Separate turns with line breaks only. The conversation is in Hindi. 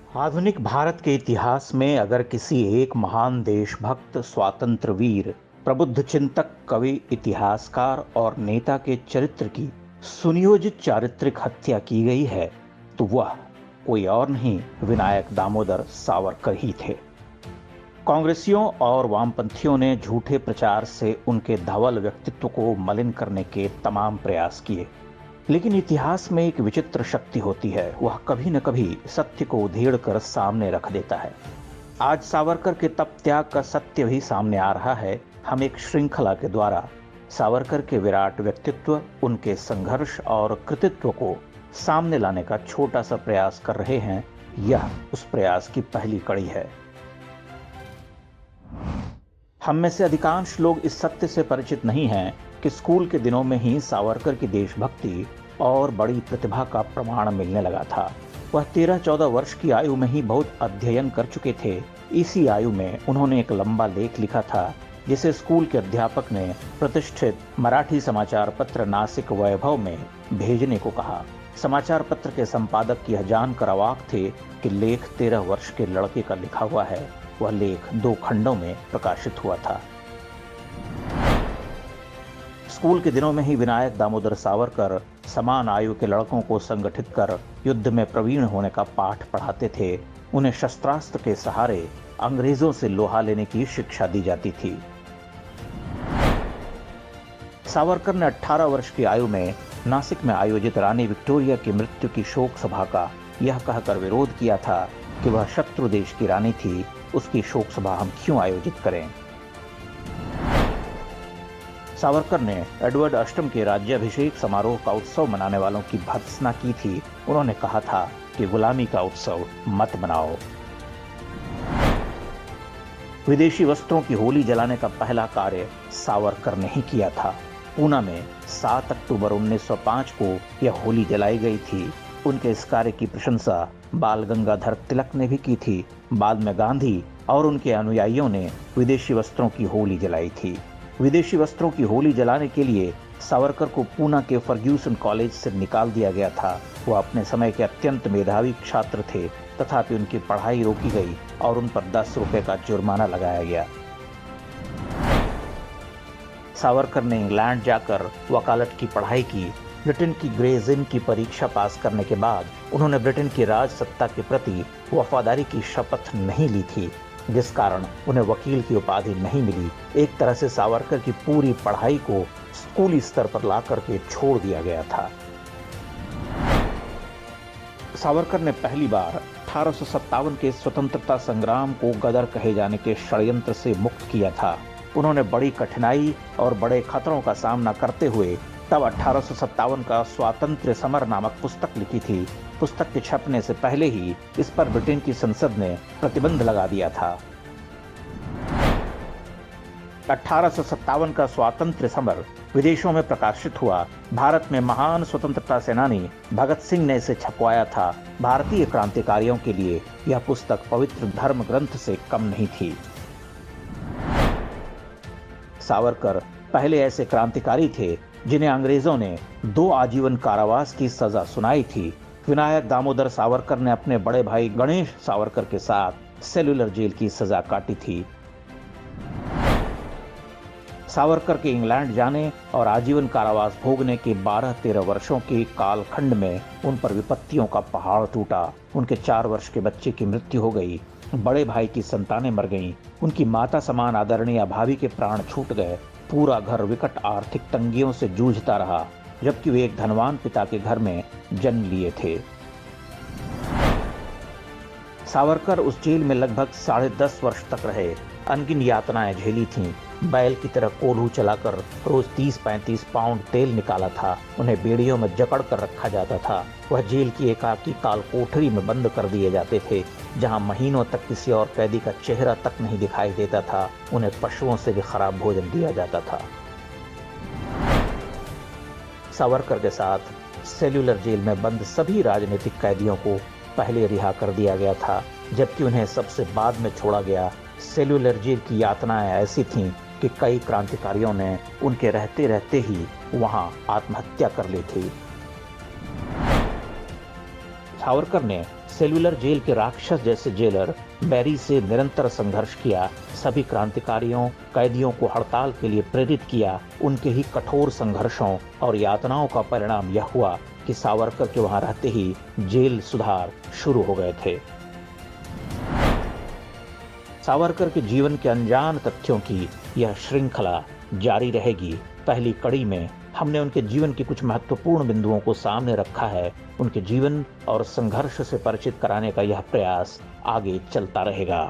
आधुनिक भारत के इतिहास में अगर किसी एक महान देशभक्त, स्वातंत्र्य वीर, प्रबुद्ध चिंतक, कवि, इतिहासकार और नेता के चरित्र की सुनियोजित चारित्रिक हत्या की गई है तो वह कोई और नहीं, विनायक दामोदर सावरकर ही थे। कांग्रेसियों और वामपंथियों ने झूठे प्रचार से उनके धवल व्यक्तित्व को मलिन करने के तमाम प्रयास किए, लेकिन इतिहास में एक विचित्र शक्ति होती है, वह कभी न कभी सत्य को उधेड़ कर सामने रख देता है। आज सावरकर के तप त्याग का सत्य भी सामने आ रहा है। हम एक श्रृंखला के द्वारा सावरकर के विराट व्यक्तित्व, उनके संघर्ष और कृतित्व को सामने लाने का छोटा सा प्रयास कर रहे हैं। यह उस प्रयास की पहली कड़ी है। हम में से अधिकांश लोग इस सत्य से परिचित नहीं हैं कि स्कूल के दिनों में ही सावरकर की देशभक्ति और बड़ी प्रतिभा का प्रमाण मिलने लगा था। वह 13-14 वर्ष की आयु में ही बहुत अध्ययन कर चुके थे। इसी आयु में उन्होंने एक लंबा लेख लिखा था जिसे स्कूल के अध्यापक ने प्रतिष्ठित मराठी समाचार पत्र नासिक वैभव में भेजने को कहा। समाचार पत्र के संपादक यह जानकर अवाक थे कि लेख 13 वर्ष के लड़के का लिखा हुआ है। वह लेख 2 खंडों में प्रकाशित हुआ था। स्कूल के दिनों में ही विनायक दामोदर सावरकर समान आयु के लड़कों को संगठित कर युद्ध में प्रवीण होने का पाठ पढ़ाते थे। उन्हें शस्त्रास्त्र के सहारे अंग्रेजों से लोहा लेने की शिक्षा दी जाती थी। सावरकर ने 18 वर्ष की आयु में नासिक में आयोजित रानी विक्टोरिया की मृत्यु की शोक सभा का यह कहकर विरोध किया था कि वह शत्रु देश की रानी थी, उसकी शोक सभा हम क्यों आयोजित करें। सावरकर ने एडवर्ड अष्टम के राज्याभिषेक समारोह का उत्सव मनाने वालों की भर्त्सना की थी। उन्होंने कहा था कि गुलामी का उत्सव मत मनाओ। विदेशी वस्त्रों की होली जलाने का पहला कार्य सावरकर ने ही किया था। पूना में 7 अक्टूबर 1905 को यह होली जलाई गई थी। उनके इस कार्य की प्रशंसा बाल गंगाधर तिलक ने भी की थी। बाद में गांधी और उनके अनुयायियों ने विदेशी वस्त्रों की होली जलाई थी। विदेशी वस्त्रों की होली जलाने के लिए सावरकर को पूना के फर्ग्यूसन कॉलेज से निकाल दिया गया था। वह अपने समय के अत्यंत मेधावी छात्र थे, तथापि उनकी पढ़ाई रोकी गई और उन पर 10 रुपए का जुर्माना लगाया गया। सावरकर ने इंग्लैंड जाकर वकालत की पढ़ाई की। ब्रिटेन की ग्रेज इन की परीक्षा पास करने के बाद उन्होंने ब्रिटेन की राज सत्ता के प्रति वफादारी की शपथ नहीं ली थी, जिस कारण उन्हें वकील की उपाधि नहीं मिली। एक तरह से सावरकर की पूरी पढ़ाई को स्कूली स्तर पर ला करके छोड़ दिया गया था। सावरकर ने पहली बार 1857 के स्वतंत्रता संग्राम को गदर कहे जाने के षड्यंत्र से मुक्त किया था। उन्होंने बड़ी कठिनाई और बड़े खतरों का सामना करते हुए तब 1857 का स्वातंत्र्य समर नामक पुस्तक लिखी थी। पुस्तक के छपने से पहले ही इस पर ब्रिटेन की संसद ने प्रतिबंध लगा दिया था। 1857 का स्वातंत्र्य समर विदेशों में प्रकाशित हुआ। भारत में महान स्वतंत्रता सेनानी भगत सिंह ने इसे छपवाया था। भारतीय क्रांतिकारियों के लिए यह पुस्तक पवित्र धर्म ग्रंथ से कम नहीं थी। सावरकर पहले ऐसे क्रांतिकारी थे जिन्हें अंग्रेजों ने 2 आजीवन कारावास की सजा सुनाई थी। विनायक दामोदर सावरकर ने अपने बड़े भाई गणेश सावरकर के साथ सेल्युलर जेल की सजा काटी थी। सावरकर के इंग्लैंड जाने और आजीवन कारावास भोगने के 12-13 वर्षों के कालखंड में उन पर विपत्तियों का पहाड़ टूटा। उनके 4 वर्ष के बच्चे की मृत्यु हो गई। बड़े भाई की संतानें मर गईं। उनकी माता समान आदरणीय भाभी के प्राण छूट गए। पूरा घर विकट आर्थिक तंगियों से जूझता रहा, जबकि वे एक धनवान पिता के घर में जन्म लिए थे। सावरकर उस जेल में लगभग 10.5 वर्ष तक रहे। अनगिन यातनाएं झेली थीं। बैल की तरह कोल्हू चलाकर रोज 30-35 पाउंड तेल निकाला था। उन्हें बेड़ियों में जकड़ कर रखा जाता था। वह जेल की एकाकी काल कोठरी में बंद कर दिए जाते थे, जहां महीनों तक किसी और कैदी का चेहरा तक नहीं दिखाई देता था। उन्हें पशुओं से भी खराब भोजन दिया जाता था। सावरकर के साथ सेल्युलर जेल में बंद सभी राजनीतिक कैदियों को पहले रिहा कर दिया गया था, जबकि उन्हें सबसे बाद में छोड़ा गया। सेल्युलर जेल की यातनाएं ऐसी थीं कि कई क्रांतिकारियों ने उनके रहते रहते ही वहां आत्महत्या कर ली थी। सावरकर ने सेल्युलर जेल के राक्षस जैसे जेलर बैरी से निरंतर संघर्ष किया, सभी क्रांतिकारियों कैदियों को हड़ताल के लिए प्रेरित किया। उनके ही कठोर संघर्षों और यातनाओं का परिणाम यह हुआ कि सावरकर के वहां रहते ही जेल सुधार शुरू हो गए थे। सावरकर के जीवन के अनजान तथ्यों की यह श्रृंखला जारी रहेगी। पहली कड़ी में हमने उनके जीवन के कुछ महत्वपूर्ण बिंदुओं को सामने रखा है। उनके जीवन और संघर्ष से परिचित कराने का यह प्रयास आगे चलता रहेगा।